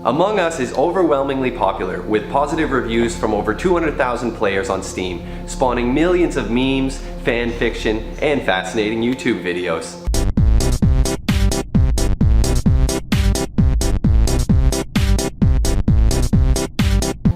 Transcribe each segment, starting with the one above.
Among Us is overwhelmingly popular, with positive reviews from over 200,000 players on Steam, spawning millions of memes, fan fiction, and fascinating YouTube videos.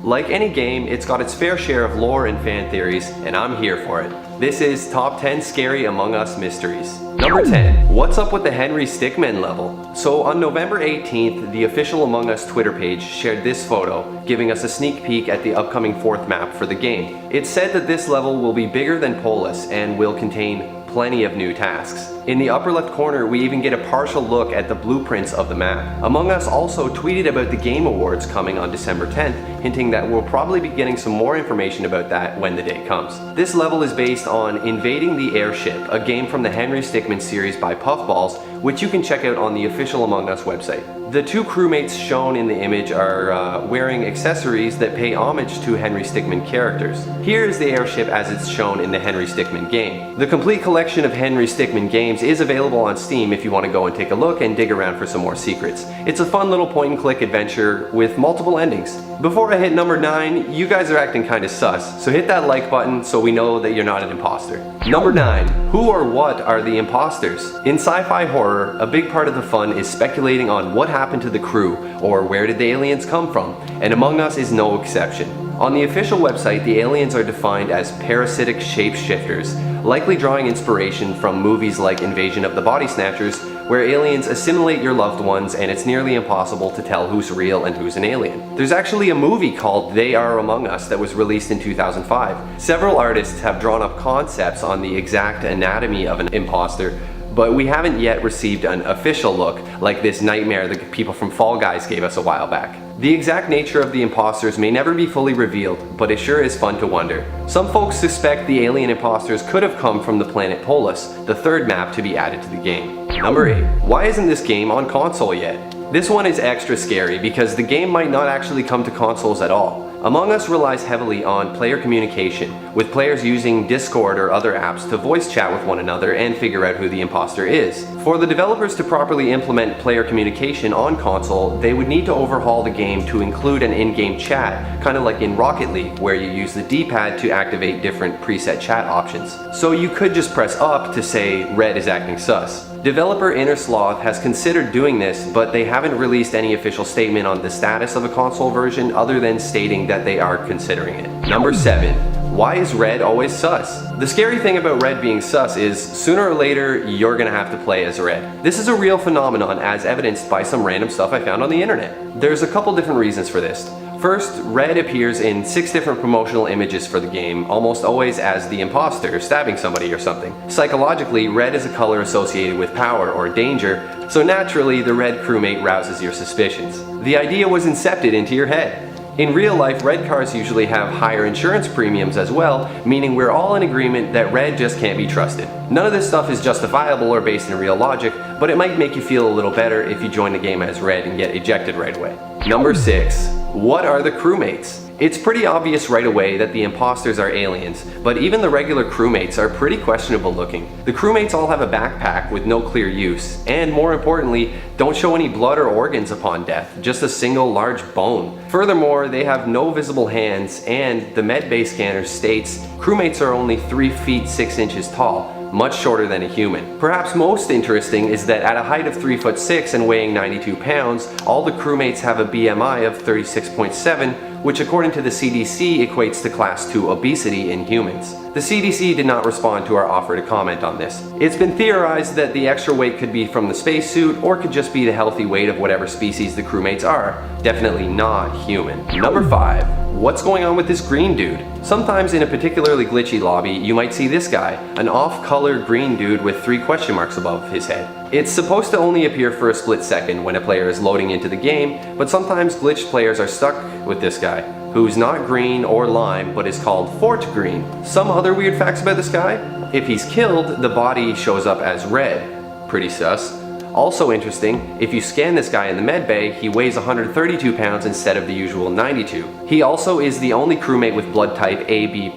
Like any game, it's got its fair share of lore and fan theories, and I'm here for it. This is Top 10 Scary Among Us Mysteries. Number 10. What's up with the Henry Stickmin level? So on November 18th, the official Among Us Twitter page shared this photo, giving us a sneak peek at the upcoming 4th map for the game. It said that this level will be bigger than Polus and will contain plenty of new tasks. In the upper left corner, we even get a partial look at the blueprints of the map. Among Us also tweeted about the Game Awards coming on December 10th, hinting that we'll probably be getting some more information about that when the day comes. This level is based on Invading the Airship, a game from the Henry Stickmin series by Puffballs, which you can check out on the official Among Us website. The two crewmates shown in the image are wearing accessories that pay homage to Henry Stickmin characters. Here is the airship as it's shown in the Henry Stickmin game. The complete collection of Henry Stickmin games is available on Steam if you want to go and take a look and dig around for some more secrets. It's a fun little point and click adventure with multiple endings. Before I hit number 9, you guys are acting kinda sus, so hit that like button so we know that you're not an imposter. Number 9. Who or what are the imposters? In sci-fi horror, a big part of the fun is speculating on what happened to the crew, or where did the aliens come from, and Among Us is no exception. On the official website, the aliens are defined as parasitic shapeshifters, likely drawing inspiration from movies like Invasion of the Body Snatchers, where aliens assimilate your loved ones and it's nearly impossible to tell who's real and who's an alien. There's actually a movie called They Are Among Us that was released in 2005. Several artists have drawn up concepts on the exact anatomy of an imposter, but we haven't yet received an official look like this nightmare the people from Fall Guys gave us a while back. The exact nature of the imposters may never be fully revealed, but it sure is fun to wonder. Some folks suspect the alien imposters could have come from the planet Polus, the 3rd map to be added to the game. Number 8. Why isn't this game on console yet? This one is extra scary because the game might not actually come to consoles at all. Among Us relies heavily on player communication, with players using Discord or other apps to voice chat with one another and figure out who the imposter is. For the developers to properly implement player communication on console, they would need to overhaul the game to include an in-game chat, kind of like in Rocket League, where you use the D-pad to activate different preset chat options. So you could just press up to say Red is acting sus. Developer Inner Sloth has considered doing this, but they haven't released any official statement on the status of a console version other than stating that they are considering it. Number 7. Why is Red always sus? The scary thing about Red being sus is sooner or later you're gonna have to play as Red. This is a real phenomenon as evidenced by some random stuff I found on the internet. There's a couple different reasons for this. First, Red appears in 6 different promotional images for the game, almost always as the imposter stabbing somebody or something. Psychologically, red is a color associated with power or danger, so naturally the red crewmate rouses your suspicions. The idea was incepted into your head. In real life, red cars usually have higher insurance premiums as well, meaning we're all in agreement that red just can't be trusted. None of this stuff is justifiable or based in real logic, but it might make you feel a little better if you join the game as red and get ejected right away. Number 6. What are the crewmates? It's pretty obvious right away that the imposters are aliens, but even the regular crewmates are pretty questionable looking. The crewmates all have a backpack with no clear use, and more importantly, don't show any blood or organs upon death, just a single large bone. Furthermore, they have no visible hands, and the medbay scanner states crewmates are only 3 feet 6 inches tall, much shorter than a human. Perhaps most interesting is that at a height of 3'6" and weighing 92 pounds, all the crewmates have a BMI of 36.7, which according to the CDC equates to class 2 obesity in humans. The CDC did not respond to our offer to comment on this. It's been theorized that the extra weight could be from the spacesuit or could just be the healthy weight of whatever species the crewmates are. Definitely not human. Number 5. What's going on with this green dude? Sometimes in a particularly glitchy lobby, you might see this guy, an off-color green dude with 3 question marks above his head. It's supposed to only appear for a split second when a player is loading into the game, but sometimes glitched players are stuck with this guy, who's not green or lime, but is called Fort Green. Some other weird facts about this guy? If he's killed, the body shows up as red. Pretty sus. Also interesting, if you scan this guy in the medbay, he weighs 132 pounds instead of the usual 92. He also is the only crewmate with blood type AB+.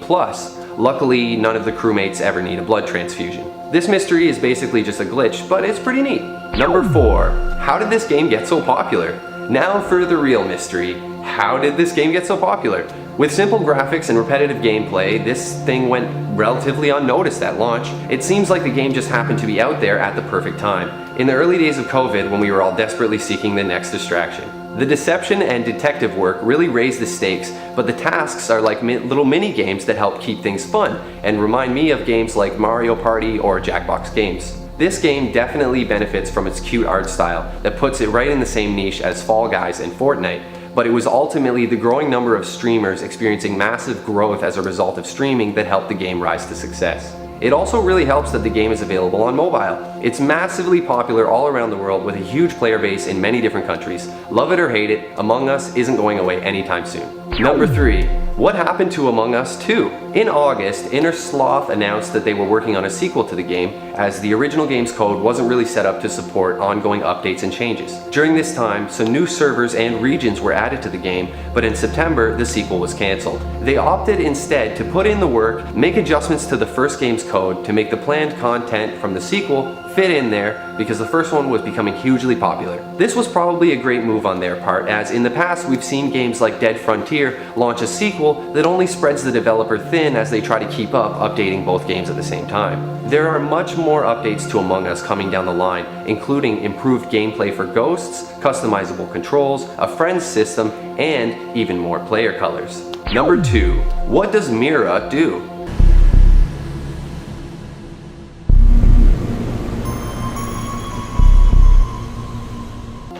Luckily, none of the crewmates ever need a blood transfusion. This mystery is basically just a glitch, but it's pretty neat. Number 4. How did this game get so popular? Now for the real mystery. How did this game get so popular? With simple graphics and repetitive gameplay, this thing went relatively unnoticed at launch. It seems like the game just happened to be out there at the perfect time, in the early days of COVID when we were all desperately seeking the next distraction. The deception and detective work really raise the stakes, but the tasks are like little mini games that help keep things fun and remind me of games like Mario Party or Jackbox games. This game definitely benefits from its cute art style that puts it right in the same niche as Fall Guys and Fortnite, but it was ultimately the growing number of streamers experiencing massive growth as a result of streaming that helped the game rise to success. It also really helps that the game is available on mobile. It's massively popular all around the world with a huge player base in many different countries. Love it or hate it, Among Us isn't going away anytime soon. Number 3. What happened to Among Us 2? In August, Innersloth announced that they were working on a sequel to the game, as the original game's code wasn't really set up to support ongoing updates and changes. During this time, some new servers and regions were added to the game, but in September, the sequel was cancelled. They opted instead to put in the work, make adjustments to the first game's code to make the planned content from the sequel fit in there, because the first one was becoming hugely popular. This was probably a great move on their part, as in the past we've seen games like Dead Frontier launch a sequel that only spreads the developer thin as they try to keep up updating both games at the same time. There are much more updates to Among Us coming down the line, including improved gameplay for ghosts, customizable controls, a friends system, and even more player colors. Number 2. What does Mira do?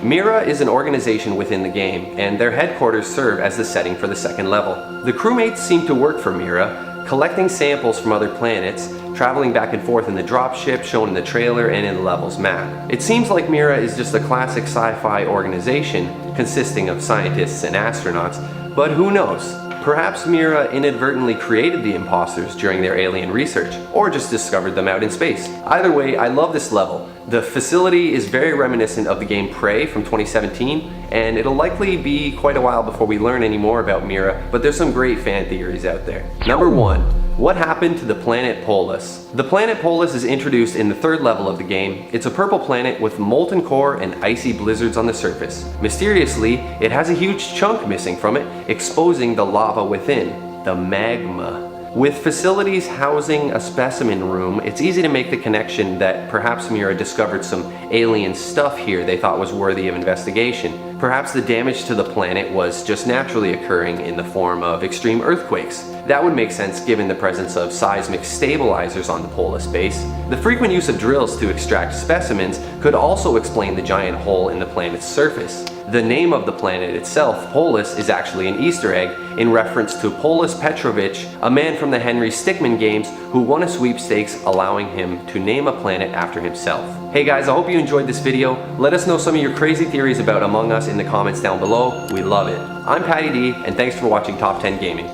Mira is an organization within the game, and their headquarters serve as the setting for the second level. The crewmates seem to work for Mira, collecting samples from other planets, traveling back and forth in the dropship shown in the trailer and in the level's map. It seems like Mira is just a classic sci-fi organization consisting of scientists and astronauts, but who knows? Perhaps Mira inadvertently created the imposters during their alien research, or just discovered them out in space. Either way, I love this level. The facility is very reminiscent of the game Prey from 2017, and it'll likely be quite a while before we learn any more about Mira, but there's some great fan theories out there. Number 1. What happened to the planet Polis? The planet Polis is introduced in the third level of the game. It's a purple planet with molten core and icy blizzards on the surface. Mysteriously, it has a huge chunk missing from it, exposing the lava within, the magma. With facilities housing a specimen room, it's easy to make the connection that perhaps Mira discovered some alien stuff here they thought was worthy of investigation. Perhaps the damage to the planet was just naturally occurring in the form of extreme earthquakes. That would make sense given the presence of seismic stabilizers on the Polis base. The frequent use of drills to extract specimens could also explain the giant hole in the planet's surface. The name of the planet itself, Polis, is actually an Easter egg in reference to Polis Petrovich, a man from the Henry Stickmin games who won a sweepstakes allowing him to name a planet after himself. Hey guys, I hope you enjoyed this video. Let us know some of your crazy theories about Among Us in the comments down below. We love it. I'm Patty D, and thanks for watching Top 10 Gaming.